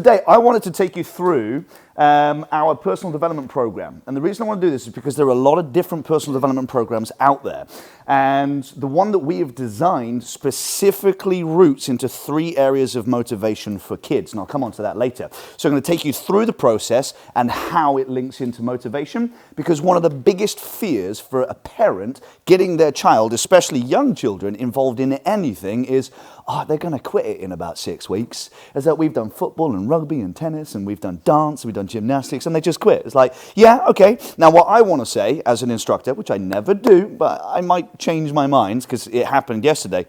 today I wanted to take you through our personal development program. And the reason I want to do this is because there are a lot of different personal development programs out there. And the one that we have designed specifically roots into 3 areas of motivation for kids. And I'll come on to that later. So I'm going to take you through the process and how it links into motivation. Because one of the biggest fears for a parent getting their child, especially young children, involved in anything is, oh, they're going to quit it in about 6 weeks. Is that we've done football and rugby and tennis and we've done dance and we've done gymnastics and they just quit. It's like, yeah, okay. Now what I want to say as an instructor, which I never do, but I might change my mind because it happened yesterday,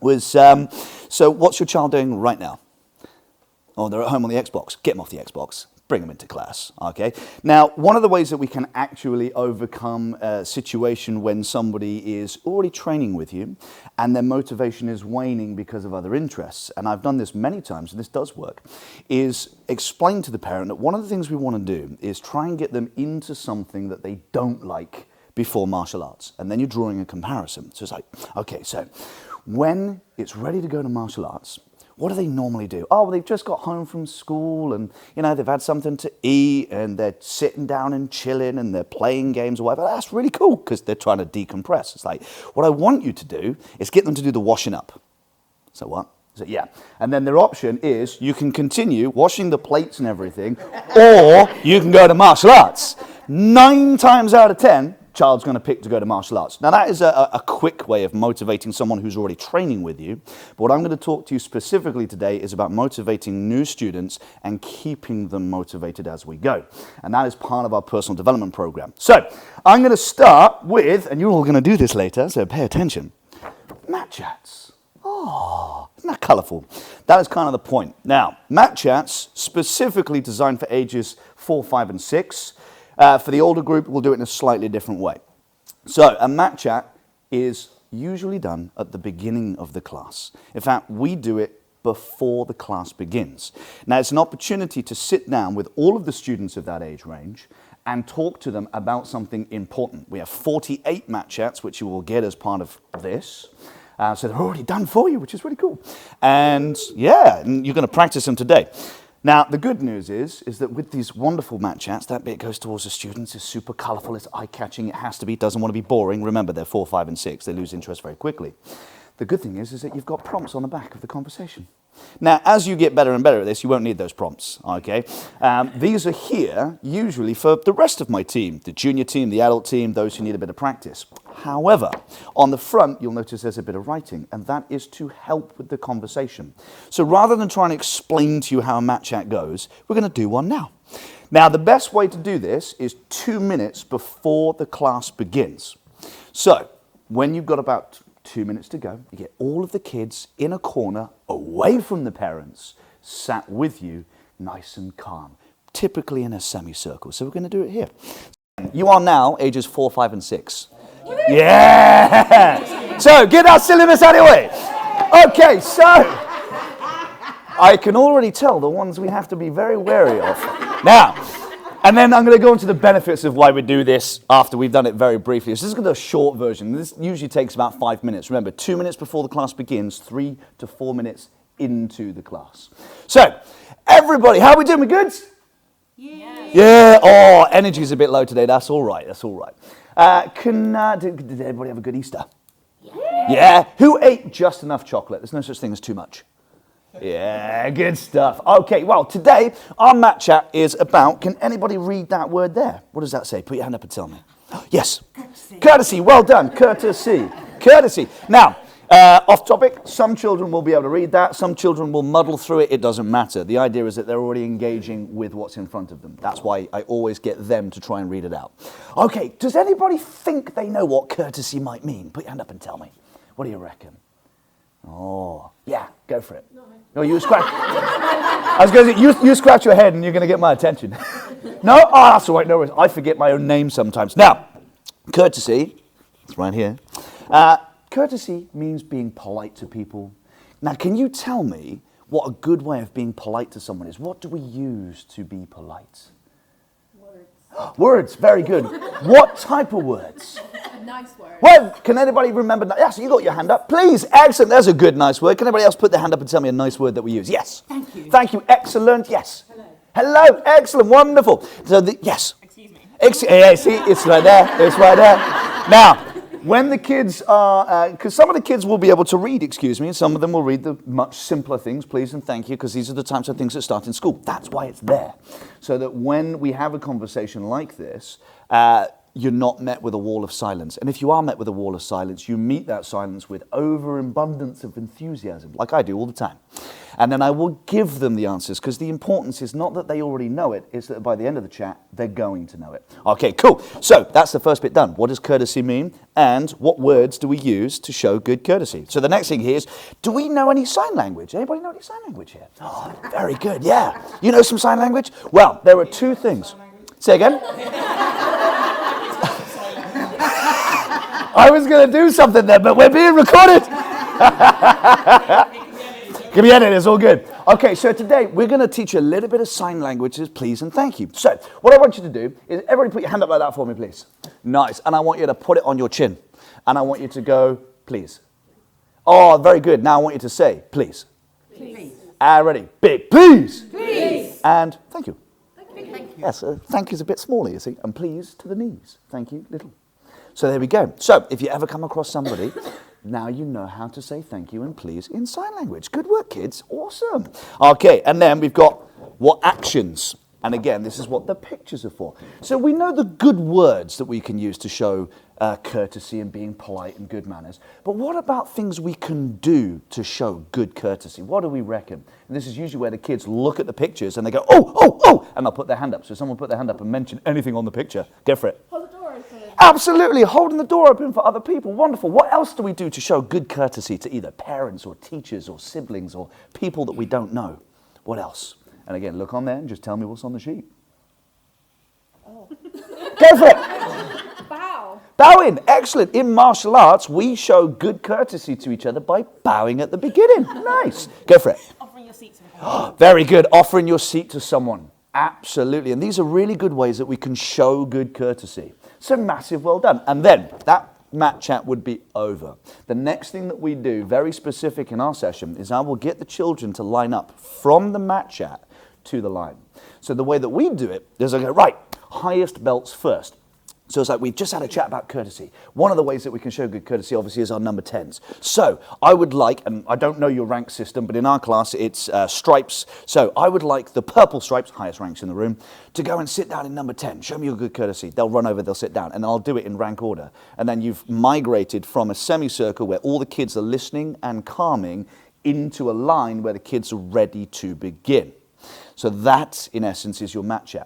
was, so what's your child doing right now? Oh, they're at home on the Xbox. Get them off the Xbox. Bring them into class, okay? Now, one of the ways that we can actually overcome a situation when somebody is already training with you and their motivation is waning because of other interests, and I've done this many times, and this does work, is explain to the parent that one of the things we want to do is try and get them into something that they don't like before martial arts, and then you're drawing a comparison. So it's like, okay, so when it's ready to go to martial arts, what do they normally do? Oh, well, they've just got home from school and, you know, they've had something to eat and they're sitting down and chilling and they're playing games or whatever. That's really cool because they're trying to decompress. It's like, what I want you to do is get them to do the washing up. So what? So yeah. And then their option is you can continue washing the plates and everything, or you can go to martial arts. 9 times out of 10, child's going to pick to go to martial arts. Now that is a quick way of motivating someone who's already training with you. But what I'm going to talk to you specifically today is about motivating new students and keeping them motivated as we go. And that is part of our personal development program. So I'm going to start with, and you're all going to do this later, so pay attention, mat chats. Oh, isn't that colourful? That is kind of the point. Now, mat chats specifically designed for ages 4, 5 and 6. For the older group, we'll do it in a slightly different way. So a mat chat is usually done at the beginning of the class. In fact, we do it before the class begins. Now, it's an opportunity to sit down with all of the students of that age range and talk to them about something important. We have 48 mat chats, which you will get as part of this. So they're already done for you, which is really cool. And yeah, and you're going to practice them today. Now, the good news is that with these wonderful mat chats, that bit goes towards the students, it's super colourful, it's eye-catching, it has to be, doesn't want to be boring. Remember, they're 4, 5 and 6, they lose interest very quickly. The good thing is that you've got prompts on the back of the conversation. Now, as you get better and better at this, you won't need those prompts, okay? These are here, usually, for the rest of my team, the junior team, the adult team, those who need a bit of practice. However, on the front, you'll notice there's a bit of writing, and that is to help with the conversation. So rather than trying to explain to you how a mat chat goes, we're going to do one now. Now, the best way to do this is 2 minutes before the class begins. So, when you've got about 2 minutes to go, you get all of the kids in a corner, away from the parents, sat with you, nice and calm, typically in a semicircle. So we're going to do it here. You are now ages 4, 5 and 6. Yeah! So, get that silliness out of the way. Okay, so, I can already tell the ones we have to be very wary of. Now, and then I'm going to go into the benefits of why we do this after we've done it very briefly. So this is going to be a short version. This usually takes about 5 minutes. Remember, 2 minutes before the class begins, 3 to 4 minutes into the class. So, everybody, how are we doing? We good? Yeah. Yeah. Oh, energy's a bit low today. That's all right. That's all right. Did everybody have a good Easter? Yeah. Yeah. Who ate just enough chocolate? There's no such thing as too much. Yeah, good stuff. Okay, well, today our mat chat is about, can anybody read that word there? What does that say? Put your hand up and tell me. Yes. Courtesy. Courtesy, well done. Courtesy. Courtesy. Now, off topic, some children will be able to read that. Some children will muddle through it. It doesn't matter. The idea is that they're already engaging with what's in front of them. That's why I always get them to try and read it out. Okay, does anybody think they know what courtesy might mean? Put your hand up and tell me. What do you reckon? Oh, yeah, go for it. No, you scratch. I was going to say, you scratch your head and you're going to get my attention. No? Oh, that's all right, no worries. I forget my own name sometimes. Now, courtesy, it's right here. Courtesy means being polite to people. Now, can you tell me what a good way of being polite to someone is? What do we use to be polite? Words. Words, very good. What type of words? nice word. Well, can anybody remember? Yes, you got your hand up. Please, excellent. There's a good, nice word. Can anybody else put their hand up and tell me a nice word that we use? Yes. Thank you. Thank you. Excellent. Yes. Hello. Hello. Excellent. Wonderful. So, yes. Excuse me. Yeah, see, it's right there. It's right there. Now, when the kids are, because some of the kids will be able to read, excuse me, and some of them will read the much simpler things, please and thank you, because these are the types of things that start in school. That's why it's there. So that when we have a conversation like this, you're not met with a wall of silence. And if you are met with a wall of silence, you meet that silence with overabundance of enthusiasm, like I do all the time. And then I will give them the answers, because the importance is not that they already know it, it's that by the end of the chat, they're going to know it. Okay, cool. So that's the first bit done. What does courtesy mean? And what words do we use to show good courtesy? So the next thing here is, do we know any sign language? Anybody know any sign language here? Oh, very good, yeah. You know some sign language? Well, there are two things. Say again? I was going to do something there, but we're being recorded. Can be edited, it's all good. Okay, so today we're going to teach a little bit of sign languages, please and thank you. So what I want you to do is everybody put your hand up like that for me, please. Nice. And I want you to put it on your chin. And I want you to go, please. Oh, very good. Now I want you to say, please. Please. Ready. Big, please. Please. And thank you. Thank you. Yes, thank you is a bit smaller, you see. And please to the knees. Thank you, little. So there we go. So if you ever come across somebody, now you know how to say thank you and please in sign language. Good work, kids. Awesome. Okay, and then we've got what actions. And again, this is what the pictures are for. So we know the good words that we can use to show courtesy and being polite and good manners. But what about things we can do to show good courtesy? What do we reckon? And this is usually where the kids look at the pictures and they go, oh, oh, oh, and they'll put their hand up. So someone put their hand up and mention anything on the picture. Go for it. Hold the door open. Absolutely, holding the door open for other people. Wonderful. What else do we do to show good courtesy to either parents or teachers or siblings or people that we don't know? What else? And again, look on there and just tell me what's on the sheet. Oh. Go for it. Bow. Bowing. Excellent. In martial arts, we show good courtesy to each other by bowing at the beginning. Nice. Go for it. Offering your seat to someone. Very good. Offering your seat to someone. Absolutely. And these are really good ways that we can show good courtesy. So massive well done. And then that mat chat would be over. The next thing that we do, very specific in our session, is I will get the children to line up from the mat chat to the line. So the way that we do it is I go, right, highest belts first. So it's like we've just had a chat about courtesy. One of the ways that we can show good courtesy, obviously, is our number 10s. So I would like, and I don't know your rank system, but in our class it's stripes. So I would like the purple stripes, highest ranks in the room, to go and sit down in number 10. Show me your good courtesy. They'll run over, they'll sit down, and I'll do it in rank order. And then you've migrated from a semicircle where all the kids are listening and calming into a line where the kids are ready to begin. So that, in essence, is your mat chat.